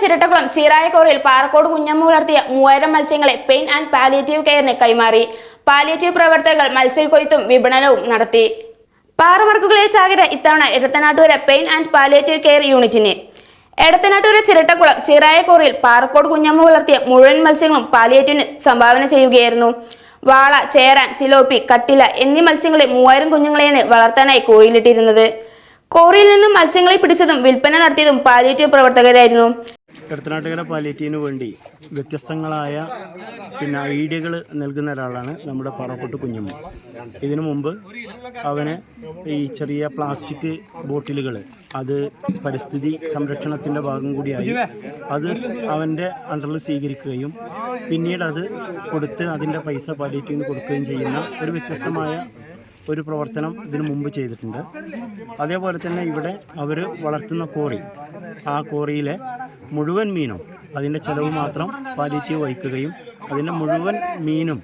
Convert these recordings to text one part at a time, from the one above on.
ചിരട്ടക്കുളം ചീറായക്കോറിൽ പാറക്കോട് കുഞ്ഞമ്മ വളർത്തിയ 3000 മത്സ്യങ്ങളെ pain and palliative കെയറിന് കൈമാറി. പാലിയേറ്റീവ് പ്രവർത്തകർ മത്സ്യക്കൊയ്ത്തും വിപണനവും നടത്തി. പാറമടക്കുകളിലെ ചാകര ഇത്തവണ Edathanattukara pain and palliative care യൂണിറ്റിന്. എടത്തനാട്ടുകര ചിരട്ടക്കുളം ചീറായക്കോറിൽ പാറക്കോട് കുഞ്ഞമ്മ വളർത്തിയ മുഴുവൻ മത്സ്യങ്ങളും പാലിയേറ്റീവിന് സംഭാവന ചെയ്യുകയായിരുന്നു. വാള, ചേരാൻ, സിലോപ്പി, കട്ടില എന്നീ മത്സ്യങ്ങളെ 3000 കുഞ്ഞുങ്ങളെയാണ് വളർത്താനായി കോറിയിലിട്ടിരുന്നത്. കോറിയിൽ നിന്നും മത്സ്യങ്ങളെ പിടിച്ചതും വിൽപ്പന നടത്തിയതും പാലിയേറ്റീവ് പ്രവർത്തകരായിരുന്നു. എടത്തനാട്ടുകര പാലിയേറ്റീവിന് വേണ്ടി വ്യത്യസ്തങ്ങളായ ഐഡിയകൾ നൽകുന്ന ഒരാളാണ് നമ്മുടെ പാറക്കോട്ട് കുഞ്ഞമ്മ. ഇതിനു മുമ്പ് അവന് ഈ ചെറിയ പ്ലാസ്റ്റിക് ബോട്ടിലുകൾ അത് പരിസ്ഥിതി സംരക്ഷണത്തിൻ്റെ ഭാഗം കൂടിയായി അത് അവൻ്റെ അണ്ടറിൽ സ്വീകരിക്കുകയും പിന്നീട് അത് കൊടുത്ത് അതിൻ്റെ പൈസ പാലിയേറ്റീവിന് കൊടുക്കുകയും ചെയ്യുന്ന ഒരു വ്യത്യസ്തമായ ഒരു പ്രവർത്തനം ഇതിനു മുമ്പ് ചെയ്തിട്ടുണ്ട്. അതേപോലെ തന്നെ ഇവിടെ അവർ വളർത്തുന്ന കോറി, ആ കോറിയിലെ മുഴുവൻ മീനും അതിൻ്റെ ചിലവ് മാത്രം പാലിയേറ്റീവ് വഹിക്കുകയും അതിൻ്റെ മുഴുവൻ മീനും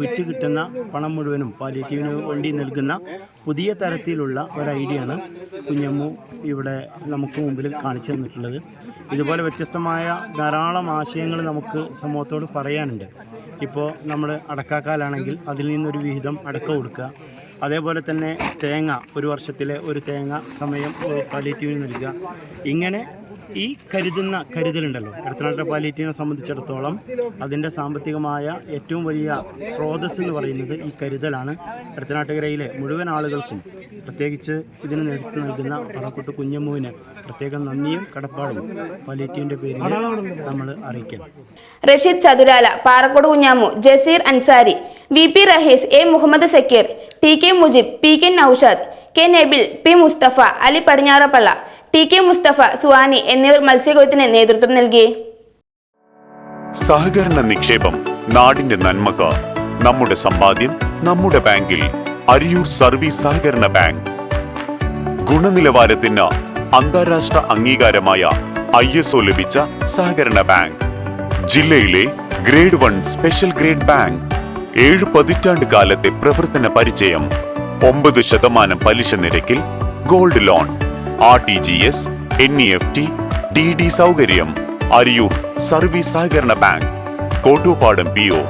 വിറ്റ് കിട്ടുന്ന പണം മുഴുവനും പാലിയേറ്റീവിന് വേണ്ടി നൽകുന്ന പുതിയ തരത്തിലുള്ള ഒരു ഐഡിയയാണ് കുഞ്ഞമ്മു ഇവിടെ നമുക്ക് മുമ്പിൽ കാണിച്ചു തന്നിട്ടുള്ളത്. ഇതുപോലെ വ്യത്യസ്തമായ ധാരാളം ആശയങ്ങൾ നമുക്ക് സമൂഹത്തോട് പറയാനുണ്ട്. ഇപ്പോൾ നമ്മൾ അടക്കാക്കാലാണെങ്കിൽ അതിൽ നിന്നൊരു വിഹിതം അടക്ക കൊടുക്കുക, അതേപോലെ തന്നെ തേങ്ങ, ഒരു വർഷത്തിലെ ഒരു തേങ്ങ സമയം പാലിയേറ്റീവിന് നൽകുക. ഇങ്ങനെ ഈ കരുതലുണ്ടല്ലോ, എടത്തനാട്ടുകര പാലിയേറ്റീവിനെ സംബന്ധിച്ചിടത്തോളം അതിൻ്റെ സാമ്പത്തികമായ ഏറ്റവും വലിയ സ്രോതസ്സ് എന്ന് പറയുന്നത് ഈ കരുതലാണ്. എടത്തനാട്ടുകരയിലെ മുഴുവൻ ആളുകൾക്കും, പ്രത്യേകിച്ച് ഇതിന് നേതൃത്വം നൽകുന്ന പാറക്കോട്ട് കുഞ്ഞമ്മുവിന് പ്രത്യേകം നന്ദിയും കടപ്പാടും പാലിയേറ്റീവിൻ്റെ പേരിൽ നമ്മൾ അറിയിക്കാം. Rasheed ചതുരാല, Parakode Kunhamu, Jaseer Ansari, VP Rahees, A Muhammad Zakir, TK Mujib, PK Naushad, K Nabil, P Mustafa, Ali പടിഞ്ഞാറപ്പള്ള, TK Mustafa, സുവാനി എന്നിവർ മത്സ്യക്കൊയ്ത്തിന് നേതൃത്വം നൽകി. സഹകരണ നിക്ഷേപം നാടിന്റെ നന്മക്ക്. നമ്മുടെ സമ്പാദ്യം നമ്മുടെ ബാങ്കിൽ. അരിയൂർ സർവീസ് സഹകരണ ബാങ്ക്. ഗുണനിലവാരത്തിന് അന്താരാഷ്ട്ര അംഗീകാരമായ ISO ലഭിച്ച സഹകരണ ബാങ്ക്. ജില്ലയിലെ ഗ്രേഡ് 1 സ്പെഷ്യൽ ഗ്രേഡ് ബാങ്ക്. 7 പതിറ്റാണ്ട് കാലത്തെ പ്രവർത്തന പരിചയം. 9% പലിശ നിരക്കിൽ gold loan, RTGS, NEFT, DD സൗകര്യം. അരിയൂർ സർവീസ് സഹകരണ ബാങ്ക്, കോട്ടൂപ്പാടം PO.